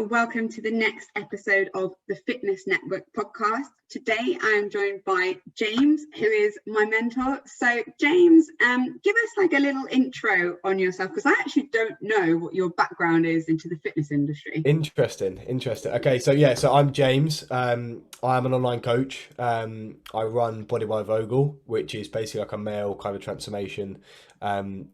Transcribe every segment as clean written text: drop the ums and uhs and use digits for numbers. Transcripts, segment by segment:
welcome to the next episode of the Fitness Network podcast. Today I am joined by James, who is my mentor. So James, give us like a little intro on yourself, because I actually don't know what your background is into the fitness industry. Interesting. Okay, so I'm James. I am an online coach. I run Body by Vogel, which is basically like a male kind of transformation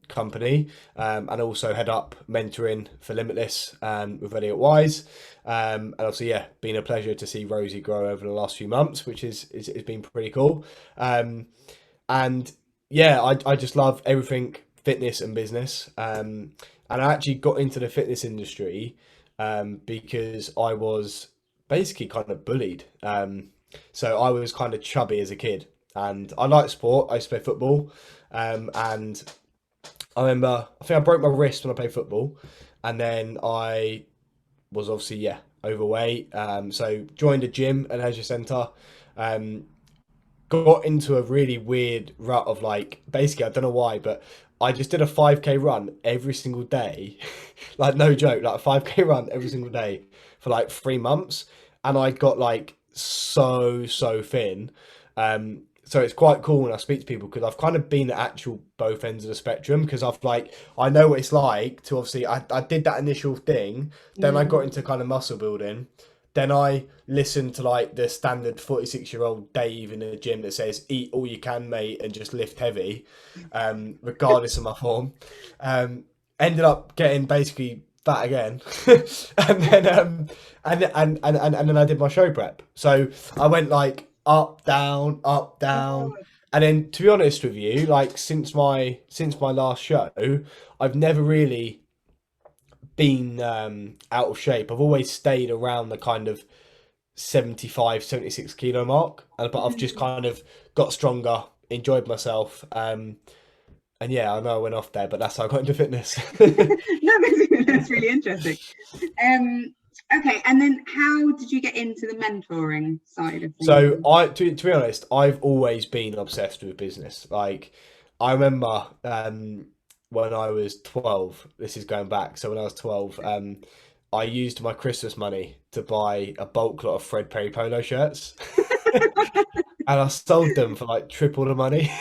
company, and also head up mentoring for Limitless with Elliot Wise. And also, been a pleasure to see Rosie grow over the last few months, which is been pretty cool. And I just love everything fitness and business. And I actually got into the fitness industry because I was basically kind of bullied. So I was kind of chubby as a kid, and I liked sport. I used to play football, and I remember I think I broke my wrist when I played football, and then I was obviously overweight. So joined a gym at leisure centre. Um, got into a really weird rut of like basically I don't know why, but I just did a 5k run every single day. Like no joke, like a 5k run every single day for like 3 months, and I got like so thin. So it's quite cool when I speak to people, because I've kind of been at actual both ends of the spectrum, because I know what it's like to obviously I did that initial thing, then I got into kind of muscle building. Then I listened to like the standard 46-year-old Dave in the gym that says, eat all you can, mate, and just lift heavy, regardless of my form. Ended up getting basically fat again. And then and then I did my show prep. So I went like up, down, up, down. And then to be honest with you, like since my last show, I've never really been out of shape. I've always stayed around the kind of 75, 76 kilo mark, but I've just kind of got stronger, enjoyed myself. And I know I went off there, but that's how I got into fitness. No, that's really interesting. Okay, and then how did you get into the mentoring side of things? So to be honest, I've always been obsessed with business. Like I remember when I was 12, this is going back. So when I was 12, I used my Christmas money to buy a bulk lot of Fred Perry polo shirts. And I sold them for like triple the money.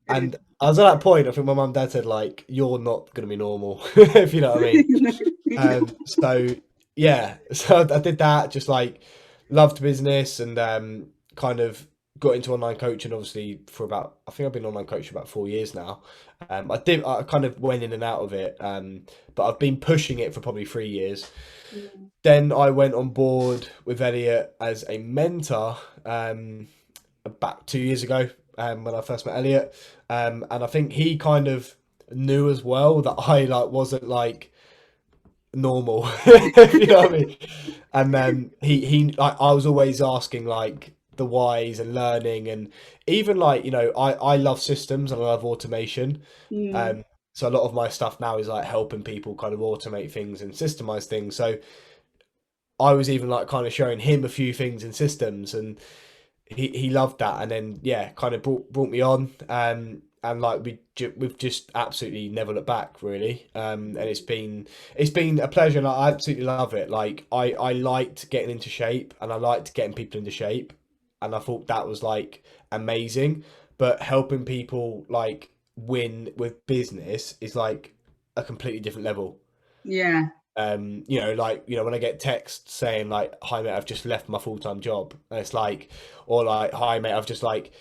And I was at that point, I think my mum and dad said, like, you're not going to be normal, if you know what I mean. So so I did that, just like loved business, and kind of got into online coaching, obviously, for about, I think I've been online coach for about 4 years now. I kind of went in and out of it, but I've been pushing it for probably 3 years. Then I went on board with Elliot as a mentor about 2 years ago, when I first met Elliot. And I think he kind of knew as well that I like wasn't like normal, you know what I mean? And then he like I was always asking like the whys and learning, and even like I love systems and I love automation. So a lot of my stuff now is like helping people kind of automate things and systemize things. So I was even like kind of showing him a few things in systems, and he loved that, and then kind of brought me on, and like we've just absolutely never looked back, really. And it's been a pleasure, and I absolutely love it. Like I liked getting into shape, and I liked getting people into shape, and I thought that was like amazing. But helping people like win with business is like a completely different level. Yeah. When I get texts saying like, "Hi mate, I've just left my full-time job," and it's like, or like, "Hi mate, I've just like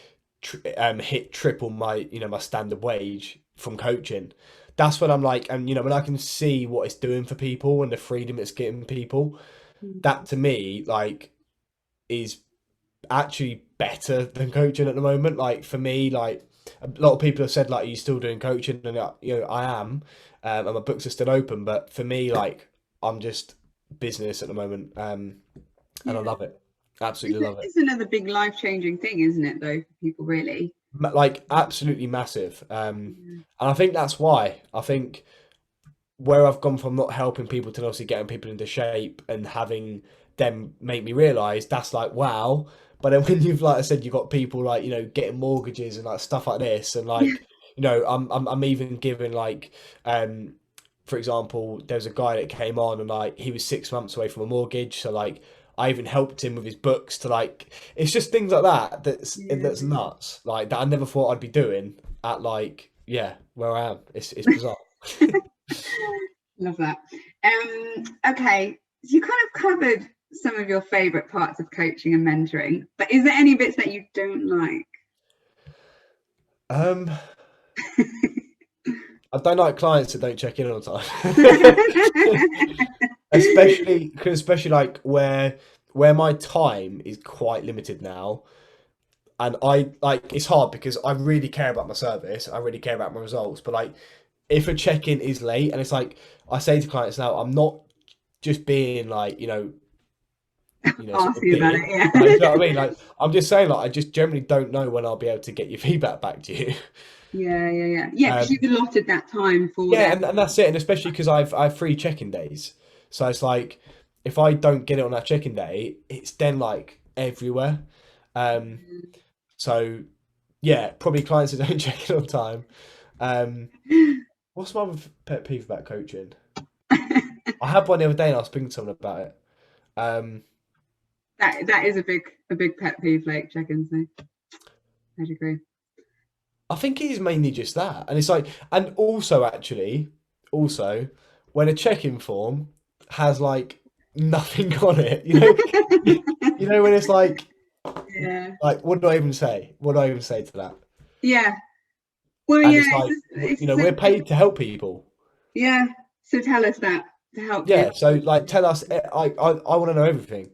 hit triple my standard wage from coaching." That's when I'm like, and when I can see what it's doing for people and the freedom it's giving people, that to me like is actually better than coaching at the moment. Like for me, like a lot of people have said, like, "Are you still doing coaching?" And I am, and my books are still open. But for me, like, I'm just business at the moment, and I Yeah. love it. Absolutely love it. It's another big life-changing thing, isn't it, though, for people, really? Like absolutely massive. And I think that's why I think where I've gone from not helping people to obviously getting people into shape and having them make me realise that's like wow. But then when you've, like I said, you've got people like getting mortgages and like stuff like this, and like I'm even giving like for example, there was a guy that came on and like he was 6 months away from a mortgage, so like I even helped him with his books to like it's just things like that Yeah. that's nuts. Like that I never thought I'd be doing at like yeah, where I am. It's bizarre. Love that. Okay, so you kind of covered some of your favorite parts of coaching and mentoring, but is there any bits that you don't like? Um I don't like clients that don't check in on time. especially like where my time is quite limited now, and I like it's hard because I really care about my service, I really care about my results, but like if a check-in is late, and it's like I say to clients now, I'm not just being like sort of Arsy about it, dick, like, do you know yeah. what I mean? Like I'm just saying, like I just generally don't know when I'll be able to get your feedback back to you. Yeah, because you've allotted that time for Yeah, them. and that's it, and especially because I have free check-in days, so it's like if I don't get it on that check-in day, it's then like everywhere. Um, so yeah, probably clients that don't check in on time. Um, what's my other pet peeve about coaching? I had one the other day, and I was speaking to someone about it. Um, That is a big pet peeve, like check-ins. So I'd agree. I think it is mainly just that, and it's like, and also actually, also when a check-in form has like nothing on it, you know when it's Yeah, like what do I even say? What do I even say to that? yeah. Well, And yeah, it's like, it's we're paid to help people. yeah. So tell us that to help you. Yeah, so like tell us. I want to know everything.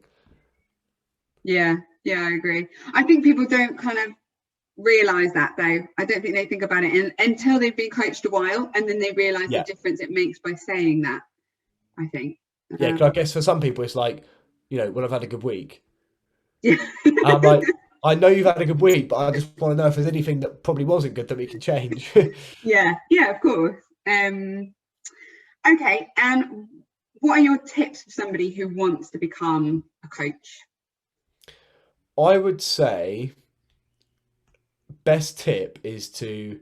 Yeah, I agree. I think people don't kind of realize that though. I don't think they think about it until they've been coached a while, and then they realize the Yeah, difference it makes by saying that. I think. yeah. Because I guess for some people it's like, when I've had a good week, Yeah, and I'm like, I know you've had a good week, but I just want to know if there's anything that probably wasn't good that we can change. yeah, of course. Okay, and what are your tips for somebody who wants to become a coach? I would say best tip is to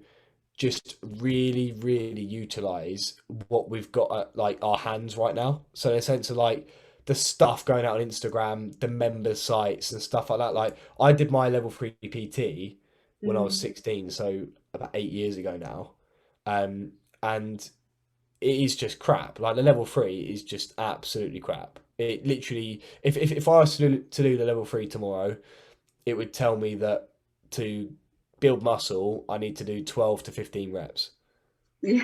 just really, really utilize what we've got at like our hands right now. So in a sense of like the stuff going out on Instagram, the member sites and stuff like that. Like I did my level 3 PT when I was Mm, 16, so about 8 years ago now. Um, and it is just crap. Like the level 3 is just absolutely crap. It literally, if I was to do the level 3 tomorrow, it would tell me that to build muscle, I need to do 12 to 15 reps. yeah,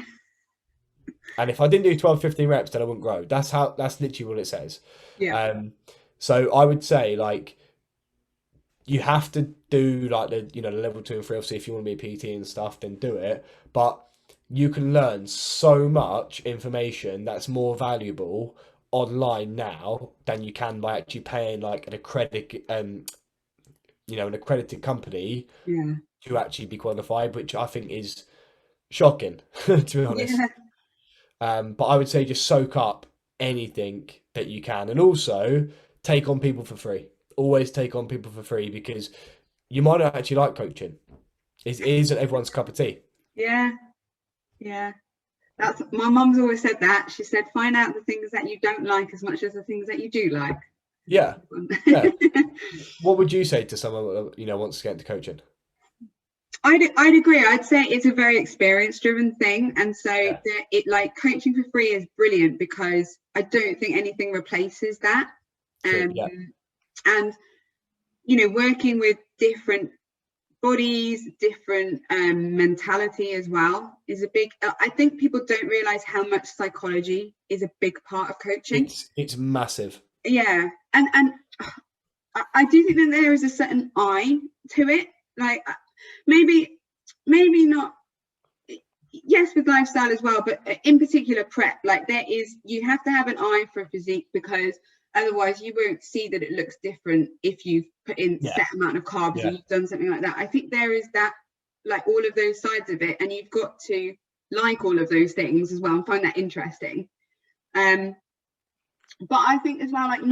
And if I didn't do 12, 15 reps, then I wouldn't grow. That's literally what it says. yeah, Um, so I would say like you have to do like the level 2 and 3. Obviously, if you want to be a PT and stuff, then do it. But you can learn so much information that's more valuable online now than you can by actually paying like an accredited company yeah, to actually be qualified, which I think is shocking, to be honest. yeah, But I would say just soak up anything that you can, and also take on people for free. Always take on people for free because you might not actually like coaching. It isn't everyone's cup of tea. yeah, yeah. That's my mum's always said that. She said, find out the things that you don't like as much as the things that you do like. Yeah, yeah. What would you say to someone that wants to get into coaching? I'd agree. I'd say it's a very experience driven thing. And so Yeah, it like coaching for free is brilliant because I don't think anything replaces that. true. Um, Yeah, and, working with different bodies, different mentality as well is a big, I think people don't realize how much psychology is a big part of coaching. it's massive. Yeah. And I do think that there is a certain eye to it. Like maybe not, yes, with lifestyle as well, but in particular prep, like you have to have an eye for a physique because otherwise you won't see that it looks different if you've put in Yeah, set amount of carbs or yeah, you've done something like that. I think there is that, like all of those sides of it, and you've got to like all of those things as well and find that interesting. But I think as well, like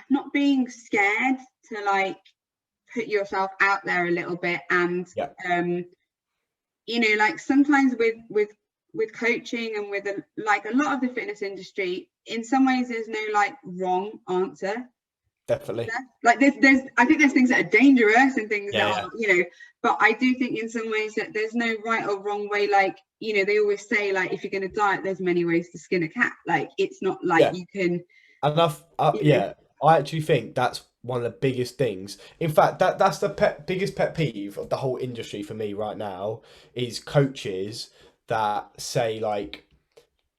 not being scared to like put yourself out there a little bit, and yeah, like sometimes with with coaching and with like a lot of the fitness industry, in some ways there's no like wrong answer. Definitely. Like there's I think there's things that are dangerous and things that Yeah, are, you know, but I do think in some ways that there's no right or wrong way. Like, you know, they always say, like, if you're going to diet, there's many ways to skin a cat. Like, it's not like yeah. you can, And you know. I actually think that's one of the biggest things. In fact, that's the biggest pet peeve of the whole industry for me right now is coaches that say like,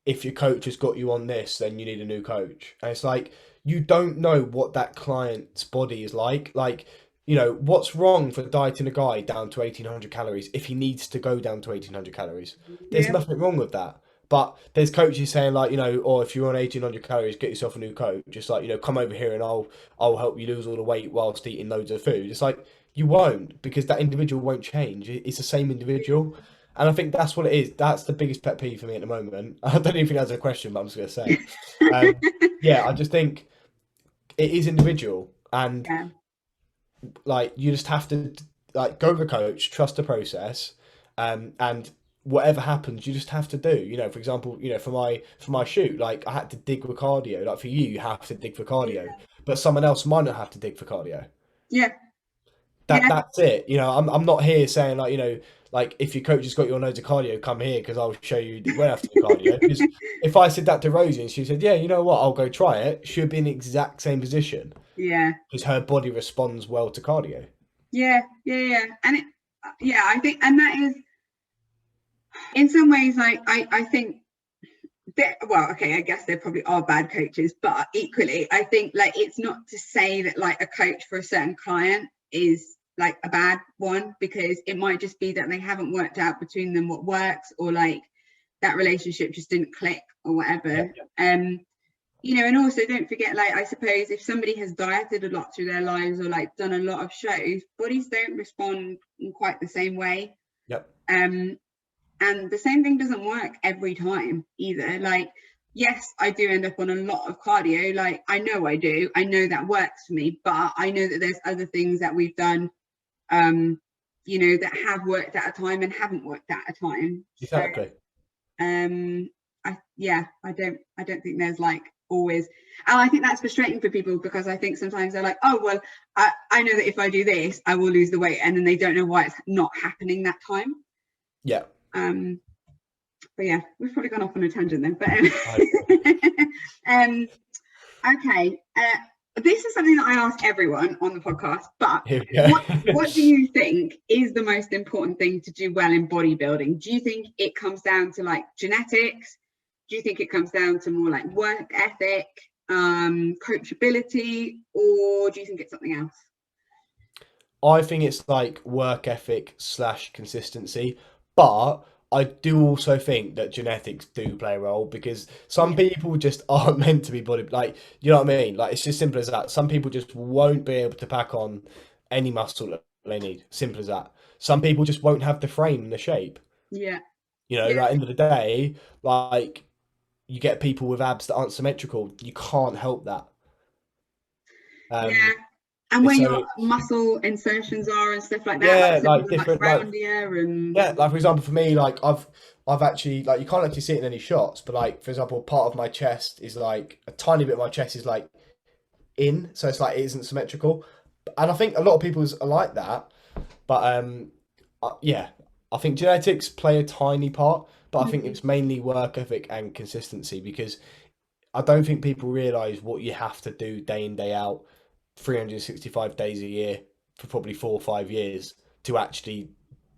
if your coach has got you on this, then you need a new coach. And it's like, you don't know what that client's body is like. Like, you know, what's wrong for dieting a guy down to 1800 calories if he needs to go down to 1800 calories? There's Yeah, nothing wrong with that. But there's coaches saying like, you know, or if you're on 1800 calories, get yourself a new coach. Just like, you know, come over here and I'll help you lose all the weight whilst eating loads of food. It's like, you won't, because that individual won't change. It's the same individual. And I think that's what it is. That's the biggest pet peeve for me at the moment. I don't even think that's a question, but I'm just going to say it. Yeah, I just think it is individual, and yeah, like you just have to like go with the coach, trust the process, and whatever happens, you just have to do. You know, for example, you know, for my shoot, like I had to dig for cardio. Like for you, you have to dig for cardio, but someone else might not have to dig for cardio. yeah, yeah, That's it. You know, I'm not here saying like, you know, like if your coach has got you on loads of cardio, come here because I'll show you you won't have to do cardio. Because if I said that to Rosie and she said, yeah, you know what, I'll go try it, she'll be in the exact same position yeah, because her body responds well to cardio. yeah, yeah, yeah. And it, yeah, I think, and that is in some ways, like, I think that, well, okay, I guess there probably are bad coaches, but equally, I think like it's not to say that like a coach for a certain client is like a bad one, because it might just be that they haven't worked out between them what works, or like that relationship just didn't click or whatever. You know, and also don't forget, like, I suppose if somebody has dieted a lot through their lives or like done a lot of shows, bodies don't respond in quite the same way. Yep. And the same thing doesn't work every time either. Like, yes, I do end up on a lot of cardio. Like, I know I do. I know that works for me, but I know that there's other things that we've done, you know, that have worked at a time and haven't worked at a time. So, Exactly. I don't think there's like always, and I think that's frustrating for people, because I think sometimes they're like, oh, well, I know that if I do this, I will lose the weight, and then they don't know why it's not happening that time. Yeah. But yeah, we've probably gone off on a tangent then. But okay, this is something that I ask everyone on the podcast. But Here we go. what do you think is the most important thing to do well in bodybuilding? Do you think it comes down to like genetics? Do you think it comes down to more like work ethic, coachability, or do you think it's something else? I think it's like work ethic / consistency, but I do also think that genetics do play a role, because some people just aren't meant to be body, like, you know what I mean? Like, it's just simple as that. Some people just won't be able to pack on any muscle that they need. Simple as that. Some people just won't have the frame and the shape. Yeah. You know, Yeah. like end of the day, like you get people with abs that aren't symmetrical. You can't help that. Yeah. And where So your muscle insertions are and stuff like that, like yeah, some like people are much different, like roundier and yeah, like for example, for me, like I've actually, like, you can't actually see it in any shots, but like for example, part of my chest is like a tiny bit of my chest is like in, so it's like it isn't symmetrical, and I think a lot of people are like that, but yeah, I think genetics play a tiny part, but I think it's mainly work ethic and consistency, because I don't think people realize what you have to do day in, day out, 365 days a year for probably 4 or 5 years to actually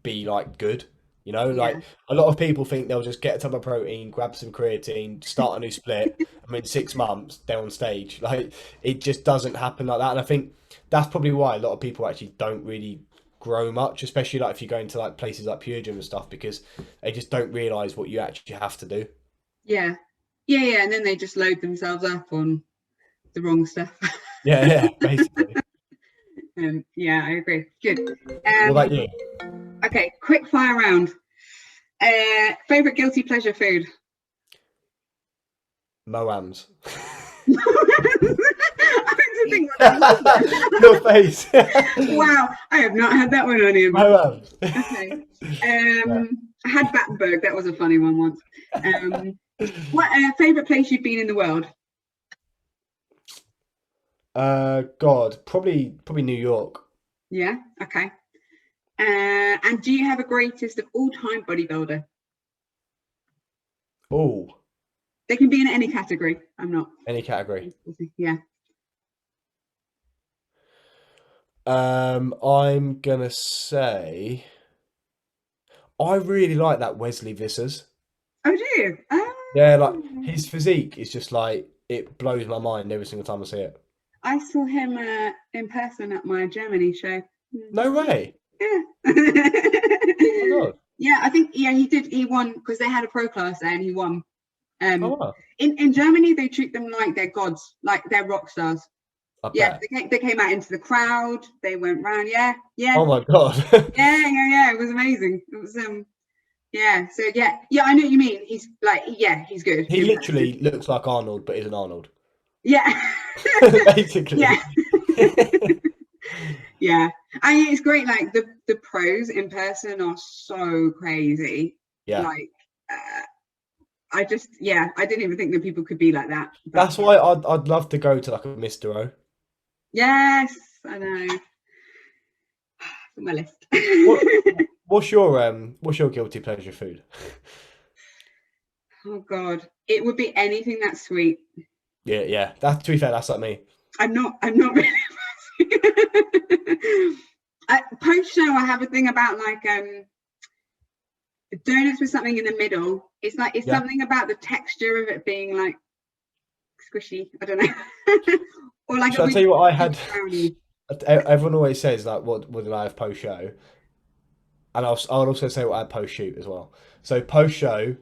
be like good. You know, yeah, like a lot of people think they'll just get a ton of protein, grab some creatine, start a new split, and in 6 months they're on stage. Like it just doesn't happen like that. And I think that's probably why a lot of people actually don't really grow much, especially like if you go into like places like Pure Gym and stuff, because they just don't realize what you actually have to do. yeah, yeah, and then they just load themselves up on the wrong stuff. Yeah, basically. Yeah, I agree. Good. What about you? Okay, quick fire round. Favorite guilty pleasure food? Moams. I had to think what that was. Your face. Wow, I have not had that one on him. Moams. Okay. I had Battenberg. That was a funny one once. What favorite place you've been in the world? God, probably New York. Yeah. Okay. And do you have a greatest of all time bodybuilder? Oh, They can be in any category. I'm not. any category. Yeah. I'm gonna say I really like that Wesley Vissers. Oh, do you? Yeah, like Oh. his physique is just like it blows my mind every single time I see it. I saw him in person at my Germany show. No way. Yeah. Oh my God. Yeah, I think he did. He won because they had a pro class there, and he won. Oh Um, wow. in Germany, they treat them like they're gods, like they're rock stars. I Yeah, bet. they came out into the crowd. They went round. Yeah, yeah, Oh my God. yeah. It was amazing. It was yeah. So yeah. I know what you mean. He's like, yeah, he's good. He literally looks like Arnold, but isn't Arnold. Yeah, Basically. yeah, yeah. I mean, it's great. Like the pros in person are so crazy. Yeah. Like, I didn't even think that people could be like that. But That's why I'd love to go to like a Mr. O. yes, I know. It's on my list. What what's your guilty pleasure food? Oh God, it would be anything that's sweet. Yeah. That to be fair, that's like me. I'm not really. Post show, I have a thing about like donuts with something in the middle. It's like it's Yeah. something about the texture of it being like squishy. I don't know. Or like Shall I tell you what I had? brownie. Everyone always says like, what did I have post show? And I'll also say what I had post shoot as well. So post show,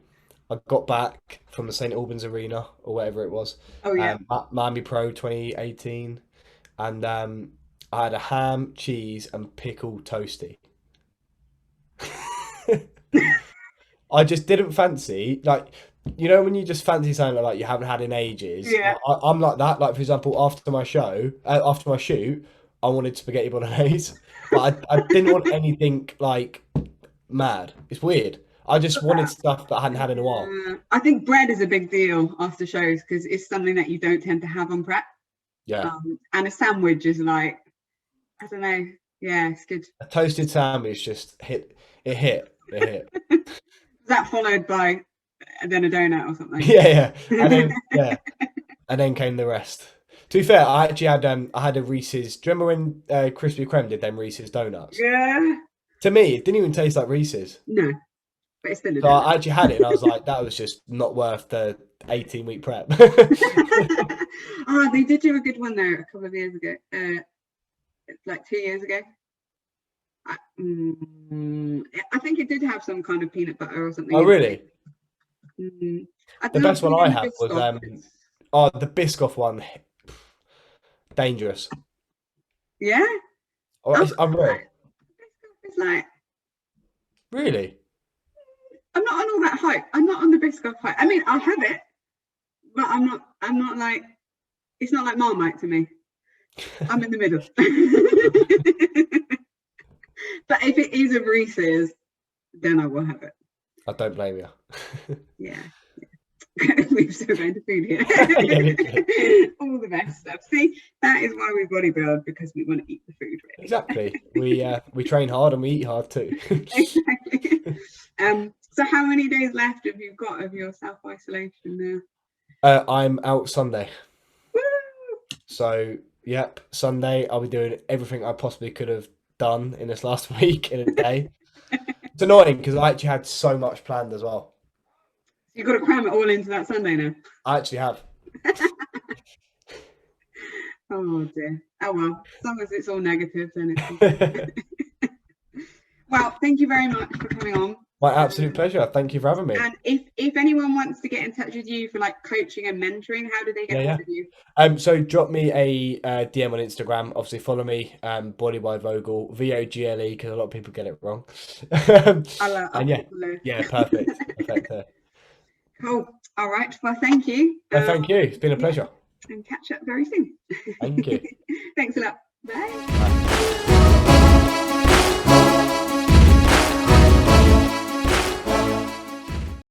I got back from the St Albans Arena or whatever it was, Oh yeah. Miami Pro 2018, and I had a ham, cheese, and pickle toasty. I just didn't fancy like when you just fancy something like you haven't had in ages. Yeah. I'm like that. Like for example, after my shoot, I wanted spaghetti bolognese, but I didn't want anything like mad. It's weird. I just wanted stuff that I hadn't had in a while. I think bread is a big deal after shows because it's something that you don't tend to have on prep. Yeah, And a sandwich is like, I don't know. Yeah, it's good. a toasted sandwich just hit. It hit. Is that followed by then a donut or something? Yeah, and then came the rest. To be fair, I actually had I had a Reese's. Do you remember when Krispy Kreme did them Reese's donuts? Yeah. To me, it didn't even taste like Reese's. No, but it's still a So donut. I actually had it, and I was like, that was just not worth the 18-week prep. Oh, they did do a good one there a couple of years ago. Like 2 years ago. I think it did have some kind of peanut butter or something. Oh, really? The best one I had was the Biscoff one. Dangerous. Yeah. It's unreal. It's like Really? I'm not on all that hype. I'm not on the Biscoff hype. I mean, I'll have it, but I'm not like it's not like Marmite to me. I'm in the middle. But if it is a Reese's, then I will have it. I don't blame you. Yeah. We're still going to food here. All the best stuff. See, that is why we bodybuild, because we want to eat the food. Really. Exactly. We train hard and we eat hard too. Exactly. So how many days left have you got of your self-isolation now? I'm out Sunday. Woo! So yep, Sunday I'll be doing everything I possibly could have done in this last week in a day. It's annoying because I actually had so much planned as well. You've got to cram it all into that Sunday now. I actually have. Oh dear. Oh well, as long as it's all negative, then it's well, thank you very much for coming on. My absolute pleasure. Thank you for having me. And if anyone wants to get in touch with you for like coaching and mentoring, how do they get hold of you? So drop me a DM on Instagram. Obviously follow me, Body by Vogel, VOGLE, because a lot of people get it wrong. I'll yeah, perfect. Cool. All right. Well, thank you. Thank you. It's been a pleasure. And catch up very soon. Thank you. Thanks a lot. Bye. Bye.